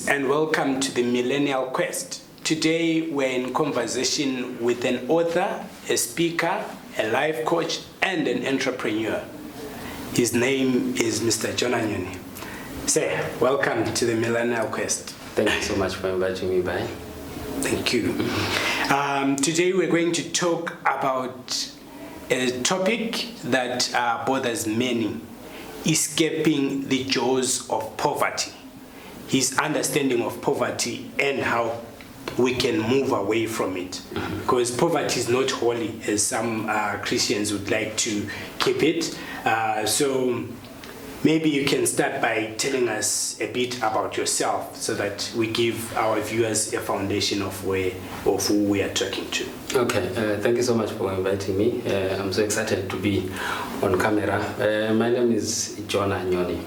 and welcome to the Millennial Quest. Today we're in conversation with an author, a speaker, a life coach, and an entrepreneur. His name is Mr. Jonah Nyoni. Sir, welcome to the Millennial Quest. Thank you so much for inviting me by. Thank you. Today we're going to talk about a topic that bothers many: escaping the jaws of poverty. His understanding of poverty and how we can move away from it. Because poverty is not holy, as some Christians would like to keep it. So maybe you can start by telling us a bit about yourself so that we give our viewers a foundation of who we are talking to. Okay, thank you so much for inviting me. I'm so excited to be on camera. My name is Jonah Nyoni.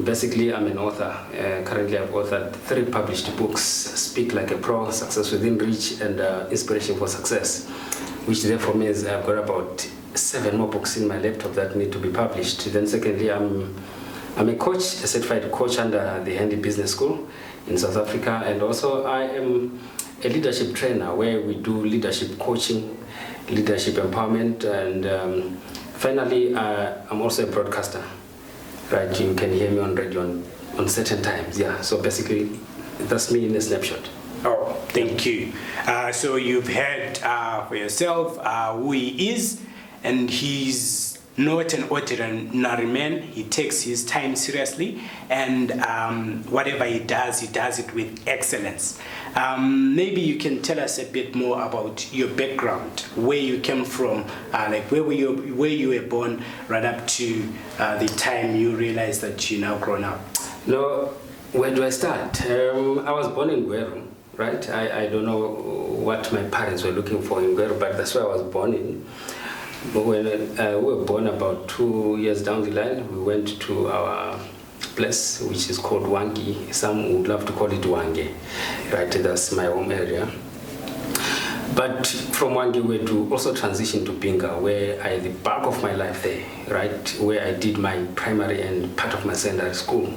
Basically, I'm an author. Currently, I've authored 3 published books: Speak Like a Pro, Success Within Reach, and Inspiration for Success, which therefore means I've got about 7 more books in my laptop that need to be published. Then secondly, I'm a coach, a certified coach under the Handy Business School in South Africa, and also I am a leadership trainer where we do leadership coaching, leadership empowerment, and finally, I'm also a broadcaster. Right, you can hear me on radio on certain times. Yeah, so basically, that's me in a snapshot. Oh, thank you. So you've heard for yourself who he is, and he's not an ordinary man. He takes his time seriously, and whatever he does it with excellence. Maybe you can tell us a bit more about your background, where you came from, like where you were born, right up to the time you realized that you're now grown up. No, where do I start? I was born in Gweru, right? I don't know what my parents were looking for in Gweru, but that's where I was born in. But when we were born about 2 years down the line, we went to our place, which is called Wangi. Some would love to call it Wange, right? That's my home area. But from Wangi, we had to also transition to Binga, where I had the bulk of my life there, right? Where I did my primary and part of my secondary school.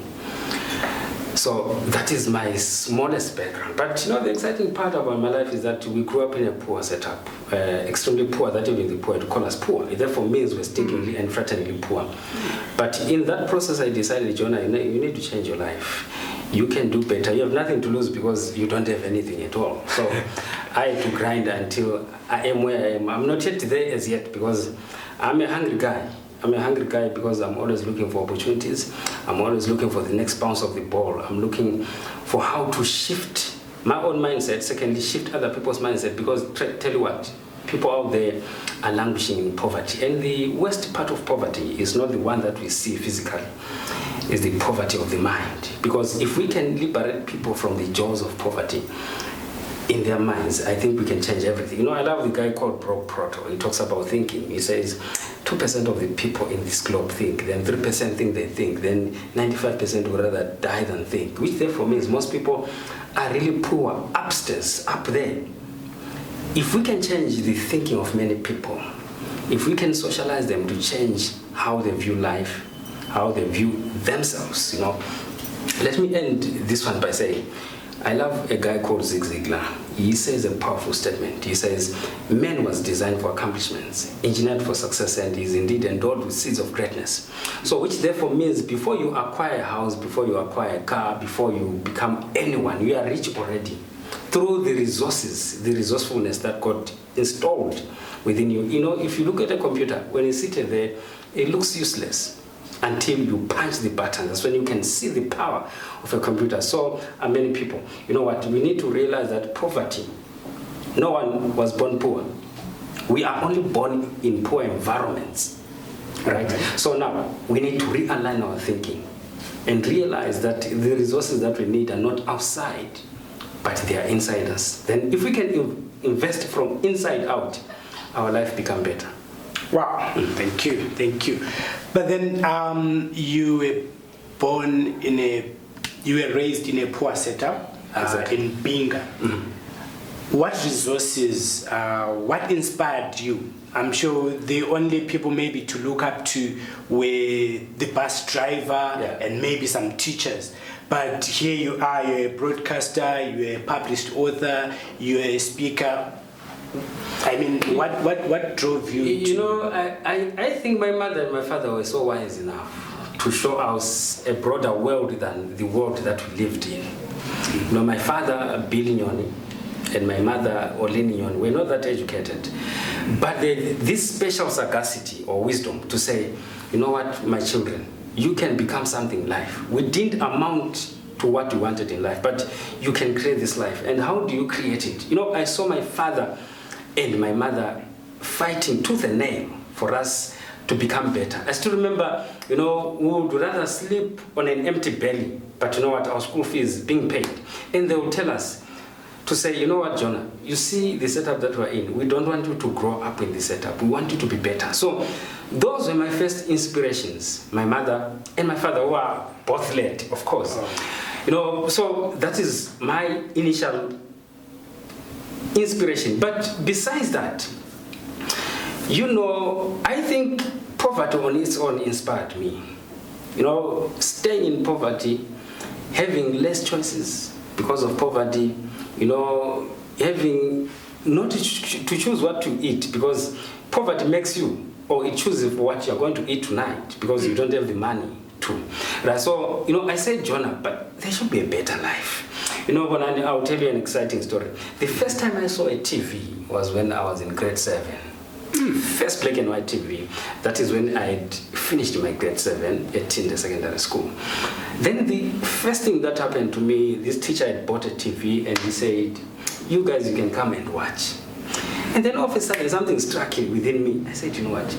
So that is my smallest background. But you know, the exciting part about my life is that we grew up in a poor setup, extremely poor, that even the poor to call us poor. It therefore means we're stinkingly and fraternally poor. But in that process, I decided, Jonah, you need to change your life. You can do better. You have nothing to lose because you don't have anything at all. So I had to grind until I am where I am. I'm not yet there as yet because I'm a hungry guy. I'm a hungry guy because I'm always looking for opportunities. I'm always looking for the next bounce of the ball. I'm looking for how to shift my own mindset, secondly, shift other people's mindset, because tell you what, people out there are languishing in poverty. And the worst part of poverty is not the one that we see physically, it's the poverty of the mind. Because if we can liberate people from the jaws of poverty in their minds, I think we can change everything. You know, I love the guy called Brock Proto. He talks about thinking. He says 2% of the people in this globe think, then 3% think they think, then 95% would rather die than think, which therefore means most people are really poor upstairs, up there. If we can change the thinking of many people, if we can socialize them to change how they view life, how they view themselves, you know. Let me end this one by saying, I love a guy called Zig Ziglar. He says a powerful statement. He says, man was designed for accomplishments, engineered for success, and is indeed endowed with seeds of greatness. So which therefore means before you acquire a house, before you acquire a car, before you become anyone, you are rich already. Through the resources, the resourcefulness that got installed within you. You know, if you look at a computer, when it's seated there, it looks useless until you punch the button. That's when you can see the power of a computer. So are many people. You know what? We need to realize that poverty, no one was born poor. We are only born in poor environments, right? So now we need to realign our thinking and realize that the resources that we need are not outside, but they are inside us. Then if we can invest from inside out, our life becomes better. Wow, thank you. But then you were raised in a poor setup, exactly. in Binga. What resources, what inspired you? I'm sure the only people maybe to look up to were the bus driver and maybe some teachers. But here you are, you're a broadcaster, you're a published author, you're a speaker. I mean, what drove you to... You know, I think my mother and my father were so wise enough to show us a broader world than the world that we lived in. You know, my father, Billy Nyoni, and my mother, Oleni Nyoni, were not that educated. But this special sagacity or wisdom to say, you know what, my children, you can become something in life. We didn't amount to what you wanted in life, but you can create this life. And how do you create it? You know, I saw my father and my mother fighting tooth and nail for us to become better. I still remember, you know, we would rather sleep on an empty belly, but you know what, our school fees being paid. And they would tell us to say, you know what, Jonah, you see the setup that we're in, we don't want you to grow up in this setup. We want you to be better. So those were my first inspirations, my mother and my father, who are both late, of course. You know, so that is my initial inspiration. But besides that, you know, I think poverty on its own inspired me. You know, staying in poverty, having less choices because of poverty, you know, having not to choose what to eat because poverty makes you, or it chooses for what you're going to eat tonight because you don't have the money to. Right? So, you know, I said, Jonah, but there should be a better life. You know, I'll tell you an exciting story. The first time I saw a TV was when I was in grade 7. First black and white TV. That is when I had finished my grade 7 at the secondary school. Then the first thing that happened to me, this teacher had bought a TV and he said, you guys, you can come and watch. And then all of a sudden something struck within me. I said, you know what?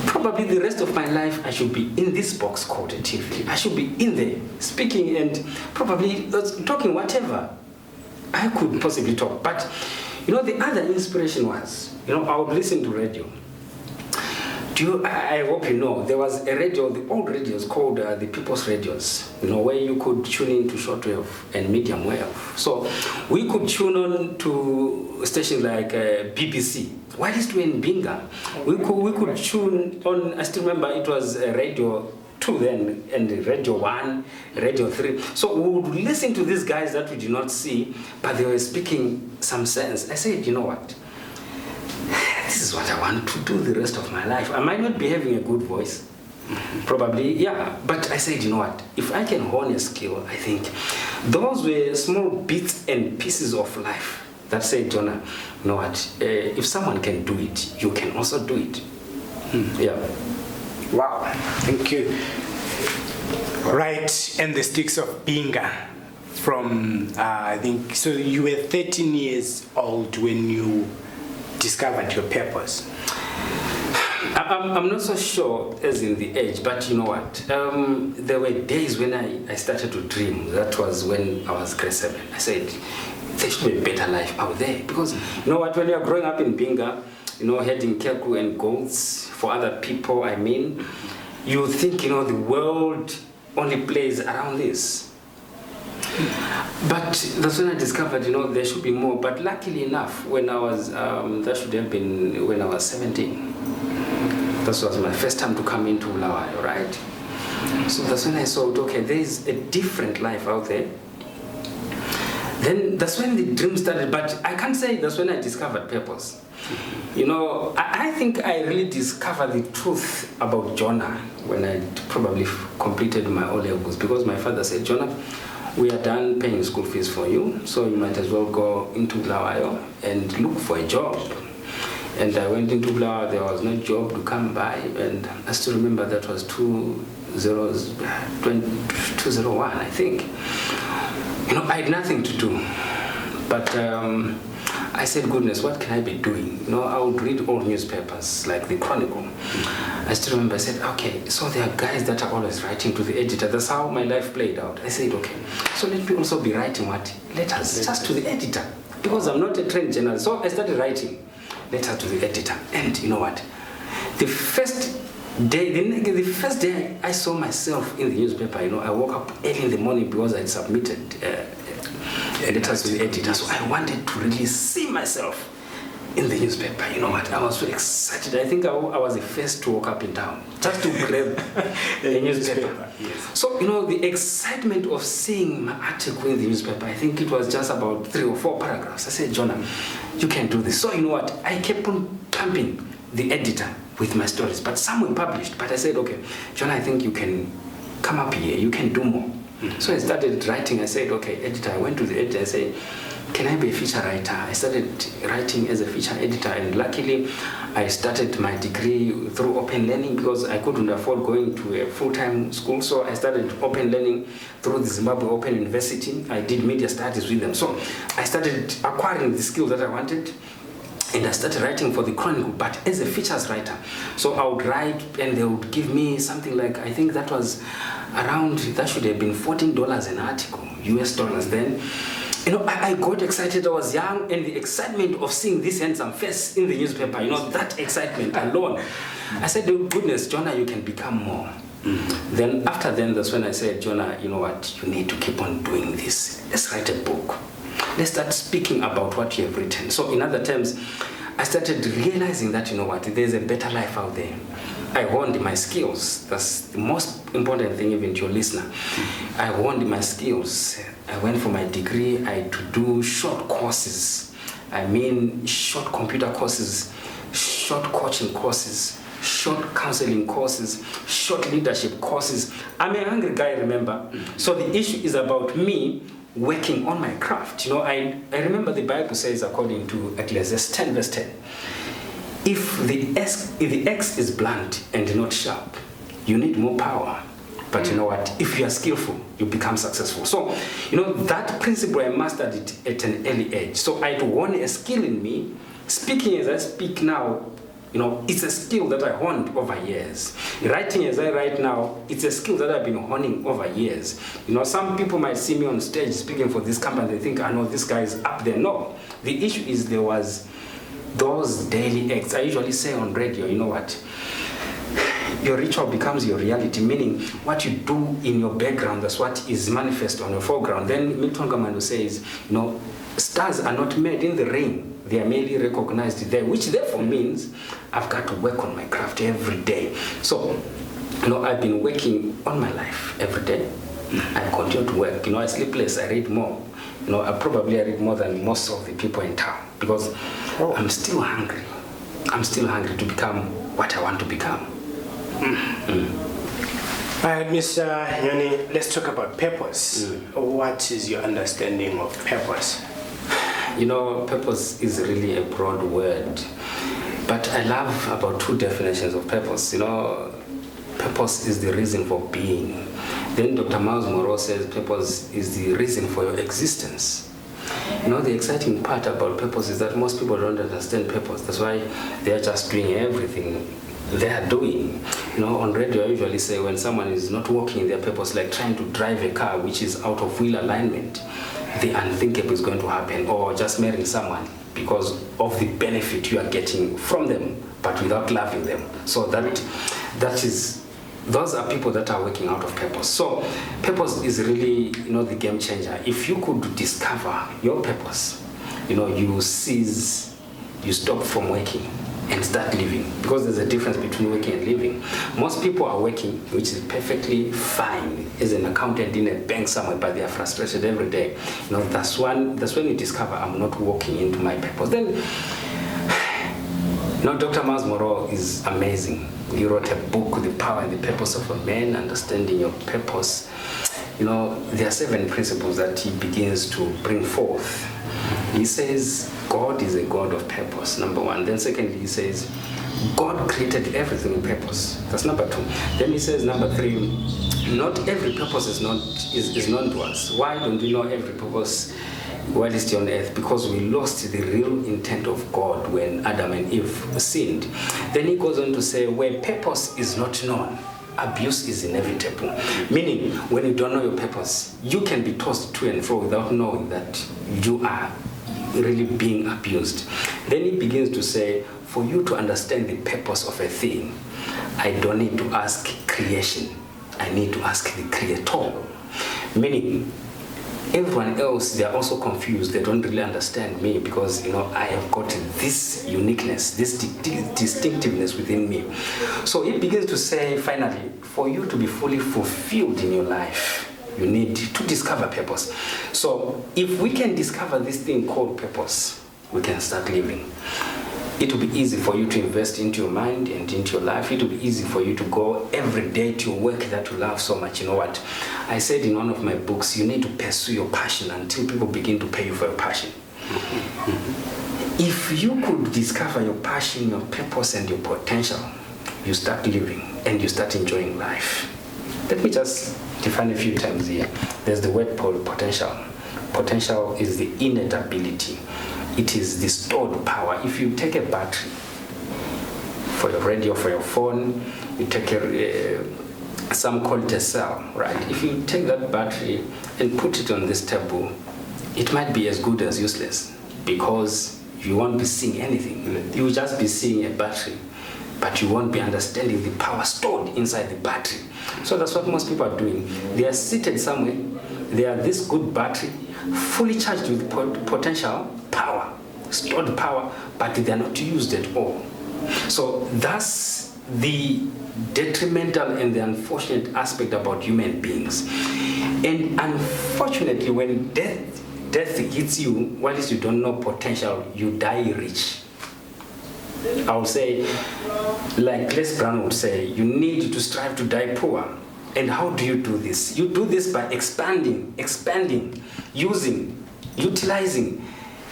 Probably the rest of my life I should be in this box called a TV. I should be in there speaking and probably talking whatever I could possibly talk. But you know, the other inspiration was, you know, I would listen to radio. I hope you know, there was a radio, the old radios called the People's Radios, you know, where you could tune in to shortwave and medium wave. So we could tune on to stations like BBC. While we were in Binga, we could tune on, I still remember it was Radio 2 then, and Radio 1, Radio 3. So we would listen to these guys that we did not see, but they were speaking some sense. I said, you know what? This is what I want to do the rest of my life. I might not be having a good voice, probably, yeah. But I said, you know what? If I can hone a skill, I think those were small bits and pieces of life that said, Jonah, you know what? If someone can do it, you can also do it. Yeah. Wow, thank you. Right, and the sticks of Binga from, I think, so you were 13 years old when you discovered your purpose. I'm not so sure as in the age, but you know what? There were days when I started to dream. That was when I was grade 7. I said, there should be a better life out there. Because you know what, when you're growing up in Binga, you know, heading keku and goats for other people, I mean, you think, you know, the world only plays around this. But that's when I discovered, you know, there should be more. But luckily enough, when I was, that should have been when I was 17. That was my first time to come into Bulawayo, right? So that's when I saw, okay, there is a different life out there. Then that's when the dream started, but I can't say that's when I discovered purpose. You know, I think I really discovered the truth about Jonah when I probably completed my O-levels, because my father said, Jonah, we are done paying school fees for you, so you might as well go into Bulawayo and look for a job. And I went into Bulawayo, there was no job to come by, and I still remember that was 2001, I think. You know, I had nothing to do, but I said, goodness, what can I be doing? You know, I would read old newspapers like the Chronicle. I still remember, I said, okay, so there are guys that are always writing to the editor. That's how my life played out. I said, okay, so let me also be writing what? Letters, just to the editor, because I'm not a trained journalist. So I started writing letters to the editor. And you know what? The first day I saw myself in the newspaper, you know, I woke up early in the morning because I had submitted letters to the editor. So I wanted to really see myself in the newspaper. You know what? I was so excited. I think I was the first to walk up in town just to grab a newspaper. Yes. So, you know, the excitement of seeing my article in the newspaper, I think it was just about 3 or 4 paragraphs. I said, Jonah, you can do this. So, you know what? I kept on pumping the editor with my stories, but some were published. But I said, okay, Jonah, I think you can come up here. You can do more. So I started writing. I said, okay, editor. I went to the editor. I said, can I be a feature writer? I started writing as a feature editor, and luckily I started my degree through open learning because I couldn't afford going to a full-time school. So I started open learning through the Zimbabwe Open University. I did media studies with them. So I started acquiring the skills that I wanted, and I started writing for the Chronicle, but as a features writer. So I would write, and they would give me something like, I think that was around, that should have been $14 an article, US dollars then. You know, I got excited. I was young, and the excitement of seeing this handsome face in the newspaper, you know, that excitement alone. I said, oh, goodness, Jonah, you can become more. Then after then, that's when I said, Jonah, you know what, you need to keep on doing this. Let's write a book. Let's start speaking about what you have written. So in other terms, I started realizing that, you know what, there's a better life out there. I honed my skills. That's the most important thing even to your listener. I honed my skills. I went for my degree. I had to do short courses. I mean, short computer courses, short coaching courses, short counseling courses, short leadership courses. I'm a hungry guy, remember? So the issue is about me working on my craft. You know, I remember the Bible says, according to Ecclesiastes 10 verse 10, if the axe is blunt and not sharp, you need more power. But you know what? If you are skillful, you become successful. So, you know, that principle, I mastered it at an early age. So I had won a skill in me. Speaking as I speak now, you know, it's a skill that I honed over years. Writing as I write now, it's a skill that I've been honing over years. You know, some people might see me on stage speaking for this company, they think, I know this guy is up there. No. The issue is there was those daily acts. I usually say on radio, you know what? Your ritual becomes your reality, meaning what you do in your background, that's what is manifest on your foreground. Then Milton Gamando says, you know, stars are not made in the rain, they are merely recognized there, which therefore means I've got to work on my craft every day. So, you know, I've been working on my life every day. I continue to work. You know, I sleep less, I read more. You know, I read more than most of the people in town because I'm still hungry. I'm still hungry to become what I want to become. All right, Mr. Nyoni, let's talk about purpose. What is your understanding of purpose? You know, purpose is really a broad word, but I love about 2 definitions of purpose. You know, purpose is the reason for being. Then Dr. Miles Monroe says purpose is the reason for your existence. You know, the exciting part about purpose is that most people don't understand purpose. That's why they're just doing everything they are doing. You know, on radio I usually say when someone is not working in their purpose, like trying to drive a car which is out of wheel alignment, the unthinkable is going to happen, or just marrying someone because of the benefit you are getting from them, but without loving them. So those are people that are working out of purpose. So purpose is really, you know, the game changer. If you could discover your purpose, you know, you stop from working and start living, because there's a difference between working and living. Most people are working, which is perfectly fine, as an accountant in a bank somewhere, but they are frustrated every day. You know, that's when you discover I'm not walking into my purpose. Then, you know, Dr. Miles Monroe is amazing. He wrote a book, The Power and the Purpose of a Man, Understanding Your Purpose. You know, there are 7 principles that he begins to bring forth. He says God is a God of purpose, number 1. Then secondly, he says God created everything in purpose. That's number 2. Then he says number 3, not every purpose is known to us. Why don't we know every purpose while it's on earth? Because we lost the real intent of God when Adam and Eve sinned. Then he goes on to say, where purpose is not known, abuse is inevitable. Meaning, when you don't know your purpose, you can be tossed to and fro without knowing that you are really being abused. Then he begins to say, for you to understand the purpose of a thing, I don't need to ask creation, I need to ask the creator. Meaning, everyone else, they are also confused. They don't really understand me because, I have got this uniqueness, this distinctiveness within me. So it begins to say, finally, for you to be fully fulfilled in your life, you need to discover purpose. So if we can discover this thing called purpose, we can start living. It will be easy for you to invest into your mind and into your life. It will be easy for you to go every day to your work that you love so much. You know what? I said in one of my books, you need to pursue your passion until people begin to pay you for your passion. If you could discover your passion, your purpose, and your potential, you start living and you start enjoying life. Let me just define a few terms here. There's the word called potential. Potential is the innate ability. It is the stored power. If you take a battery for your radio, for your phone, you take some call it a cell, right? If you take that battery and put it on this table, it might be as good as useless because you won't be seeing anything. You will just be seeing a battery, but you won't be understanding the power stored inside the battery. So that's what most people are doing. They are seated somewhere. They are this good battery, fully charged with potential power, stored power, but they are not used at all. So that's the detrimental and the unfortunate aspect about human beings. And unfortunately, when death hits you, whilst you don't know potential, you die rich. I would say, like Les Brown would say, you need to strive to die poor. And how do you do this? You do this by expanding, using, utilizing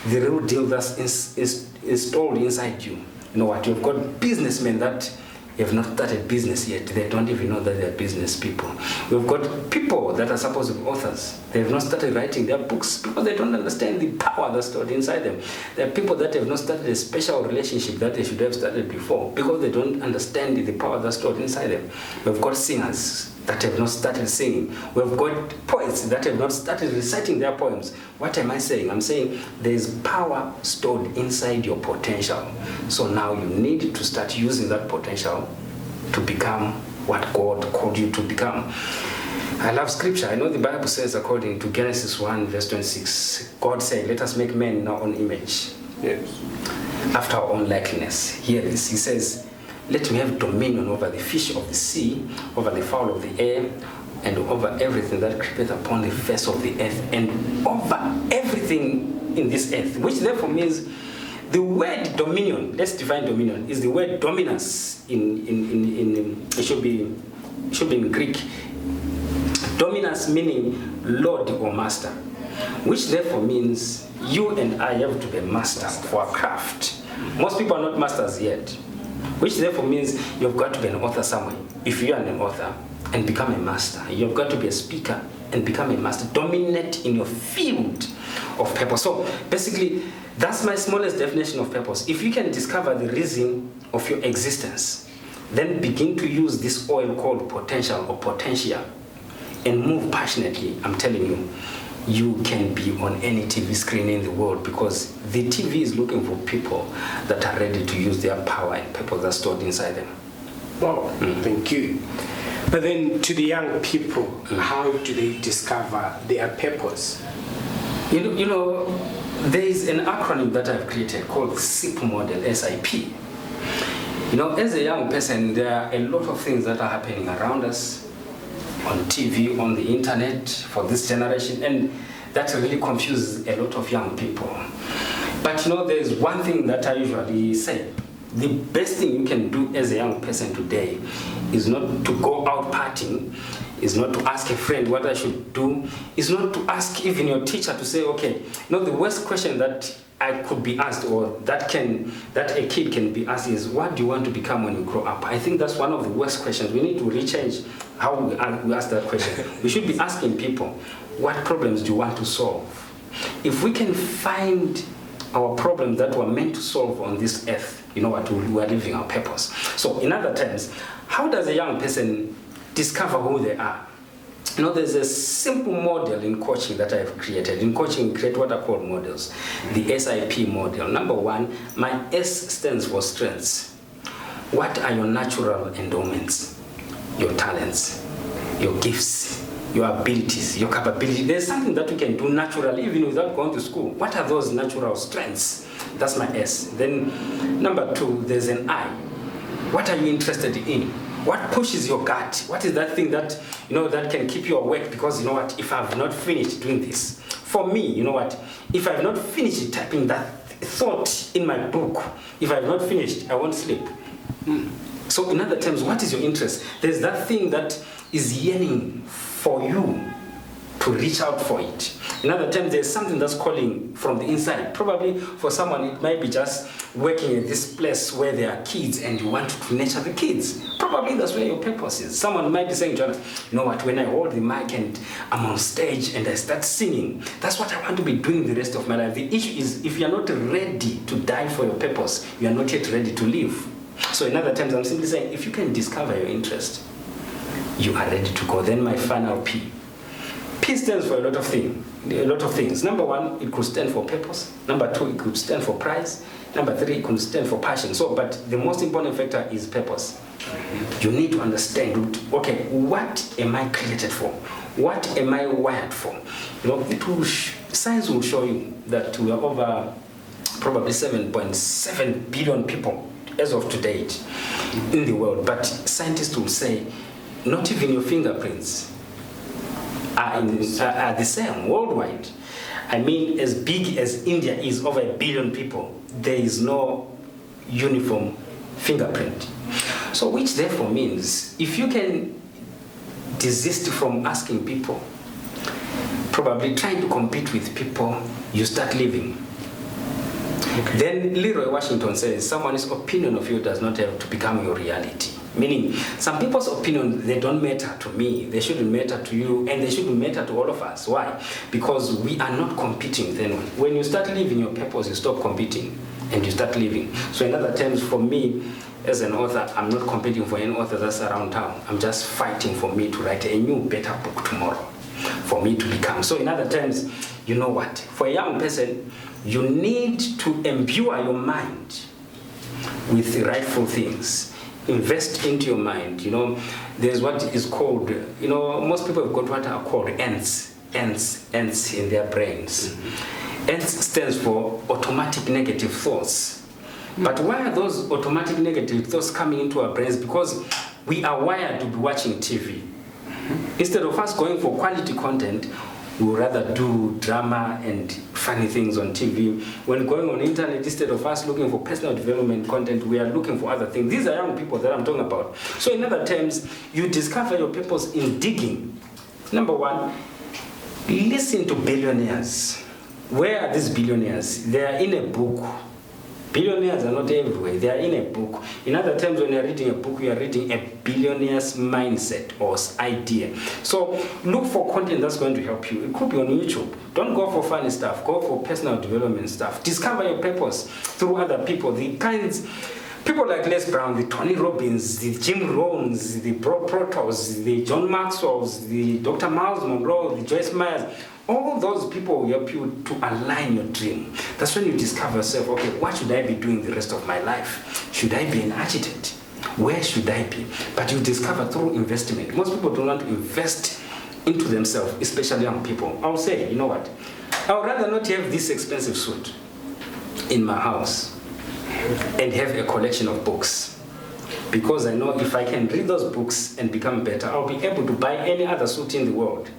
the real deal that's installed inside you. You know what? You've got businessmen that have not started business yet. They don't even know that they're business people. We've got people that are supposed to be authors. They have not started writing their books because they don't understand the power that's stored inside them. There are people that have not started a special relationship that they should have started before because they don't understand the power that's stored inside them. We've got singers that have not started singing. We've got poets that have not started reciting their poems. What am I saying? I'm saying there's power stored inside your potential. So now you need to start using that potential to become what God called you to become. I love scripture. I know the Bible says, according to Genesis 1 verse 26, God said, let us make man in our own image. Yes. After our own likeness. Hear this. He says, let me have dominion over the fish of the sea, over the fowl of the air, and over everything that creepeth upon the face of the earth, and over everything in this earth. Which therefore means the word dominion, let's define dominion, is the word dominus it should be in Greek. Dominus meaning Lord or master, which therefore means you and I have to be master for our craft. Most people are not masters yet, which therefore means you've got to be an author somewhere. If you are an author and become a master, you've got to be a speaker and become a master. Dominate in your field of purpose. So basically, that's my smallest definition of purpose. If you can discover the reason of your existence, then begin to use this oil called potential or potentia and move passionately. I'm telling you, you can be on any TV screen in the world because the TV is looking for people that are ready to use their power and purpose that's stored inside them. Wow, thank you. But then to the young people, how do they discover their purpose? You know, there is an acronym that I've created called SIP model, SIP. You know, as a young person, there are a lot of things that are happening around us, on TV, on the internet, for this generation, and that really confuses a lot of young people. But you know, there's one thing that I usually say. The best thing you can do as a young person today is not to go out partying, is not to ask a friend what I should do, is not to ask even your teacher to say, okay, no, the worst question that I could be asked or that a kid can be asked is, what do you want to become when you grow up? I think that's one of the worst questions. We need to rechange how we ask that question. We should be asking people, what problems do you want to solve? If we can find our problems that we're meant to solve on this earth, you know what, we are living our purpose. So in other terms, how does a young person discover who they are? You know, there's a simple model in coaching that I've created. In coaching, we create what are called models. The SIP model. Number one, my S stands for strengths. What are your natural endowments? Your talents, your gifts, your abilities, your capability. There's something that you can do naturally, even without going to school. What are those natural strengths? That's my S. Then number 2, there's an I. What are you interested in? What pushes your gut? What is that thing that, that can keep you awake? Because you know what, if I've not finished doing this, for me, you know what, if I've not finished typing that thought in my book, if I've not finished, I won't sleep. So in other terms, what is your interest? There's that thing that is yearning for you to reach out for it. In other terms, there's something that's calling from the inside. Probably for someone, it might be just working at this place where there are kids and you want to nurture the kids. Probably that's where your purpose is. Someone might be saying, Jonah, you know what, when I hold the mic and I'm on stage and I start singing, that's what I want to be doing the rest of my life. The issue is, if you're not ready to die for your purpose, you are not yet ready to live. So in other terms, I'm simply saying, if you can discover your interest, you are ready to go. Then my final P. P stands for a lot of things. Number 1, it could stand for purpose. Number 2, it could stand for prize. Number 3, it could stand for passion. So, but the most important factor is purpose. You need to understand, okay, what am I created for? What am I wired for? Science will show you that we are over probably 7.7 billion people as of today in the world. But scientists will say, not even your fingerprints are the same worldwide. I mean, as big as India is, over 1 billion people, there is no uniform fingerprint. So which therefore means, if you can desist from asking people, probably trying to compete with people, you start living. Okay. Then Leroy Washington says, someone's opinion of you does not have to become your reality. Meaning, some people's opinion, they don't matter to me, they shouldn't matter to you, and they shouldn't matter to all of us. Why? Because we are not competing then. When you start living your purpose, you stop competing, and you start living. So in other terms, for me, as an author, I'm not competing for any author that's around town. I'm just fighting for me to write a new, better book tomorrow, for me to become. So in other terms, you know what? For a young person, you need to imbue your mind with the rightful things. Invest into your mind. There's what is called, most people have got what are called ants in their brains. Mm-hmm. Ants stands for automatic negative thoughts. Mm-hmm. But why are those automatic negative thoughts coming into our brains? Because we are wired to be watching TV. Mm-hmm. Instead of us going for quality content, we would rather do drama and funny things on TV. When going on internet, instead of us looking for personal development content, we are looking for other things. These are young people that I'm talking about. So in other terms, you discover your purpose in digging. Number 1, listen to billionaires. Where are these billionaires? They are in a book. Billionaires are not everywhere. They are in a book. In other terms, when you're reading a book, you are reading a billionaire's mindset or idea. So look for content that's going to help you. It could be on YouTube. Don't go for funny stuff. Go for personal development stuff. Discover your purpose through other people. People like Les Brown, the Tony Robbins, the Jim Rohns, the Bro Protos, the John Maxwell's, the Dr. Miles Monroe, the Joyce Myers. All those people will help you to align your dream. That's when you discover yourself, okay, what should I be doing the rest of my life? Should I be an architect? Where should I be? But you discover through investment. Most people don't want to invest into themselves, especially young people. I'll say, you know what? I would rather not have this expensive suit in my house and have a collection of books. Because I know if I can read those books and become better, I'll be able to buy any other suit in the world.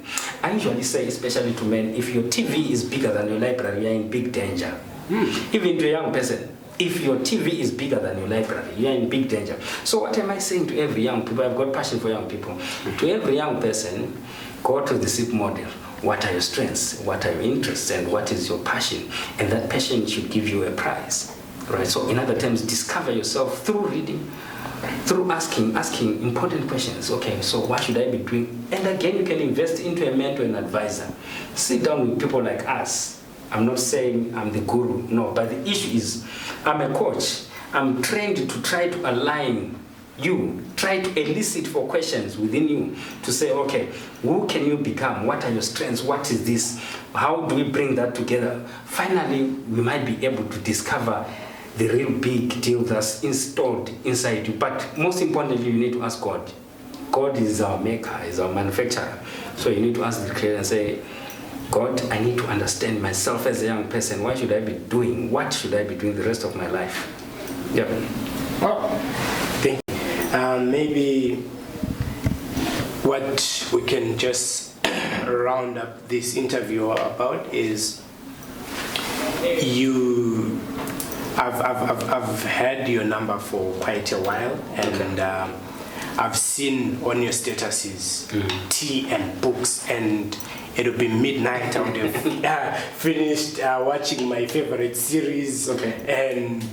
I usually say, especially to men, if your TV is bigger than your library, you're in big danger. Even to a young person, if your TV is bigger than your library, you're in big danger. So what am I saying to every young people? I've got passion for young people. To every young person, go to the SIP model. What are your strengths? What are your interests? And what is your passion? And that passion should give you a prize. Right? So in other terms, discover yourself through reading, through asking important questions. Okay, so what should I be doing? And again, you can invest into a mentor and advisor. Sit down with people like us. I'm not saying I'm the guru, no, but the issue is I'm a coach. I'm trained to try to align you, try to elicit for questions within you to say, okay, who can you become? What are your strengths? What is this? How do we bring that together? Finally, we might be able to discover the real big deal that's installed inside you. But most importantly, you need to ask God, God is our maker, is our manufacturer. So you need to ask the Creator and say, God, I need to understand myself as a young person. What should I be doing? What should I be doing the rest of my life? Yeah. Well, thank you. Maybe what we can just round up this interview about is I've had your number for quite a while, and I've seen on your statuses tea and books, and it'll be midnight. I would have finished watching my favorite series, and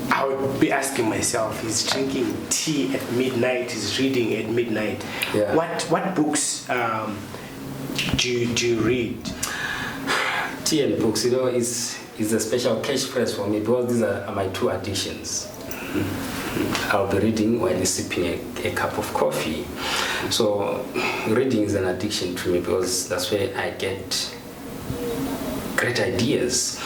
I would be asking myself, he's drinking tea at midnight, he's reading at midnight. Yeah. What books do you read? Tea and books, is a special catchphrase for me because these are my two addictions. I'll be reading while sipping a cup of coffee. So reading is an addiction to me because that's where I get great ideas.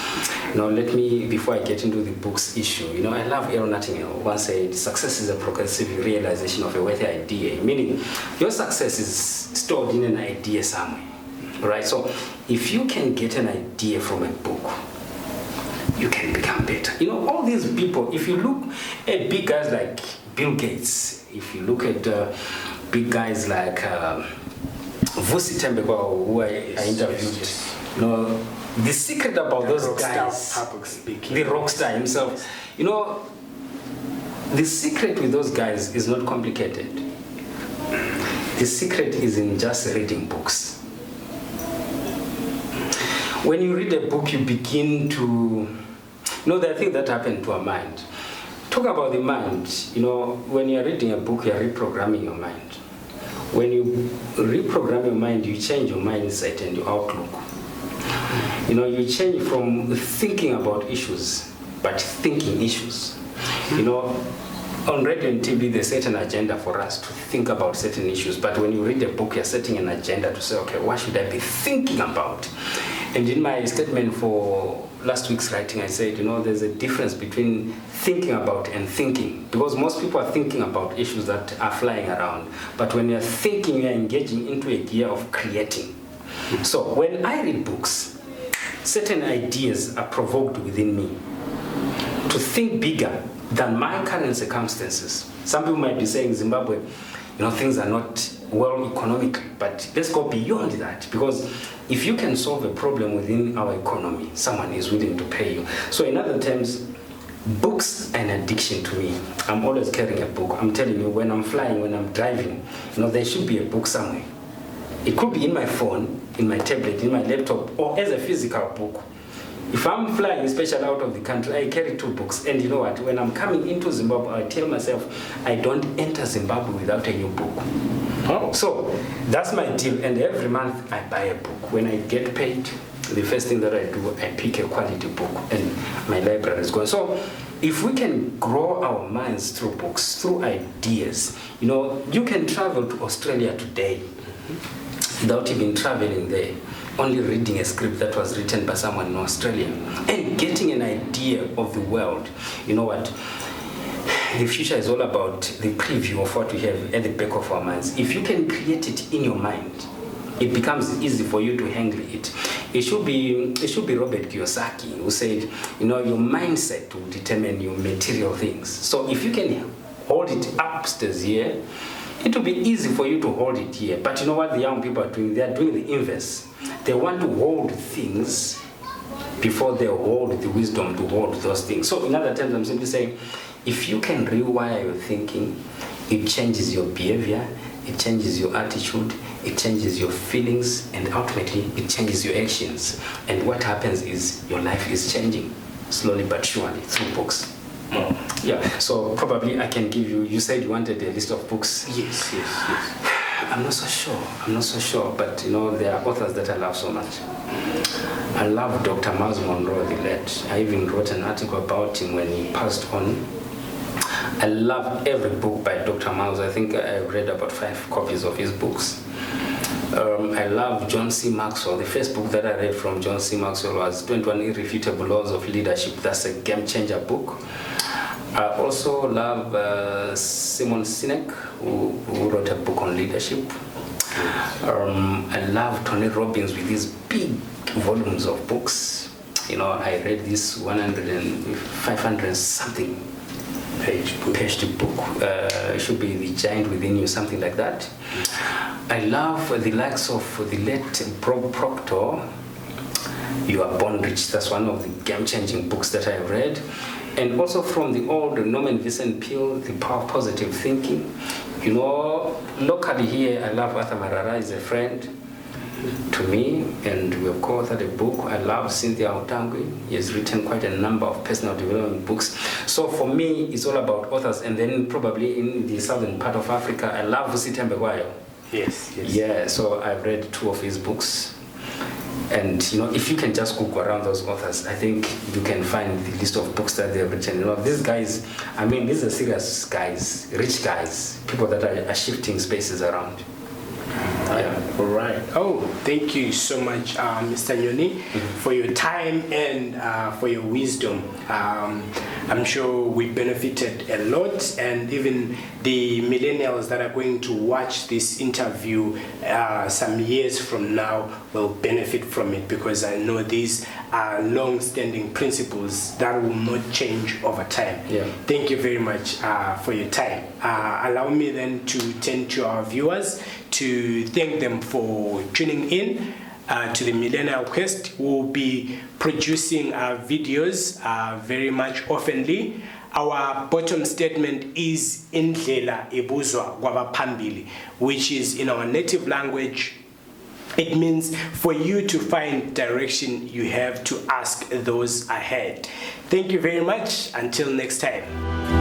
Let me, before I get into the books issue, I love Errol Nightingale once said, success is a progressive realization of a worthy idea, meaning your success is stored in an idea somewhere, right? So if you can get an idea from a book, you can become better. All these people, if you look at big guys like Bill Gates, if you look at big guys like Vusi Tembekwa, who I interviewed, the secret about those guys, the rock star himself, the secret with those guys is not complicated. The secret is in just reading books. When you read a book, you begin to there are things that happen to our mind. Talk about the mind. When you're reading a book, you're reprogramming your mind. When you reprogram your mind, you change your mindset and your outlook. You change from thinking about issues, but thinking issues. On radio and TV, they set an agenda for us to think about certain issues. But when you read a book, you're setting an agenda to say, okay, what should I be thinking about? And in my statement for last week's writing, I said, there's a difference between thinking about and thinking. Because most people are thinking about issues that are flying around. But when you're thinking, you're engaging into a gear of creating. So when I read books, certain ideas are provoked within me to think bigger than my current circumstances. Some people might be saying Zimbabwe, things are not well economically, but let's go beyond that, because if you can solve a problem within our economy, someone is willing to pay you. So in other terms, books are an addiction to me. I'm always carrying a book. I'm telling you, when I'm flying, when I'm driving, there should be a book somewhere. It could be in my phone, in my tablet, in my laptop, or as a physical book. If I'm flying, especially out of the country, I carry 2 books. And you know what? When I'm coming into Zimbabwe, I tell myself, I don't enter Zimbabwe without a new book. Oh. So that's my deal. And every month, I buy a book. When I get paid, the first thing that I do, I pick a quality book, and my library is going. So if we can grow our minds through books, through ideas, you can travel to Australia today without even traveling there, only reading a script that was written by someone in Australia and getting an idea of the world. You know what? The future is all about the preview of what we have at the back of our minds. If you can create it in your mind, it becomes easy for you to handle it. It should be Robert Kiyosaki who said, your mindset will determine your material things. So if you can hold it upstairs here, it will be easy for you to hold it here. But you know what the young people are doing? They are doing the inverse. They want to hold things before they hold the wisdom to hold those things. So in other terms, I'm simply saying, if you can rewire your thinking, it changes your behavior, it changes your attitude, it changes your feelings, and ultimately it changes your actions. And what happens is your life is changing slowly but surely through books. Yeah, so probably I can give you said you wanted a list of books. Yes. I'm not so sure, but there are authors that I love so much. I love Dr. Miles Monroe, the late. I even wrote an article about him when he passed on. I love every book by Dr. Miles. I think I read about 5 copies of his books. I love John C. Maxwell. The first book that I read from John C. Maxwell was 21 Irrefutable Laws of Leadership. That's a game changer book. I also love Simon Sinek, who wrote a book on leadership. I love Tony Robbins with these big volumes of books. You know, I read this 500 something page book. It should be The Giant Within You, something like that. I love the likes of the late Bob Proctor, You Are Born Rich. That's one of the game-changing books that I've read. And also from the old Norman Vincent Peale, The Power of Positive Thinking. You know, locally here, I love Arthur Marara, is a friend to me, and we have co-authored a book. I love Cynthia Otangwe. He has written quite a number of personal development books. So for me, it's all about authors. And then probably in the southern part of Africa, I love Sitembe Wayo. Yes. Yeah, so I've read 2 of his books. And you know, if you can just Google around those authors, I think you can find the list of books that they've written. You know, these guys, I mean, these are serious guys, rich guys, people that are shifting spaces around. Yeah. All right. Oh, thank you so much, Mr. Nyoni, for your time and for your wisdom. I'm sure we benefited a lot, and even the millennials that are going to watch this interview some years from now will benefit from it, because I know these are long-standing principles that will not change over time. Yeah. Thank you very much for your time. Allow me then to turn to our viewers to thank them for tuning in to the Millennial Quest. We'll be producing videos very much oftenly. Our bottom statement is indlela ebuzwa kwabaphambili, which is in our native language. It means for you to find direction, you have to ask those ahead. Thank you very much. Until next time.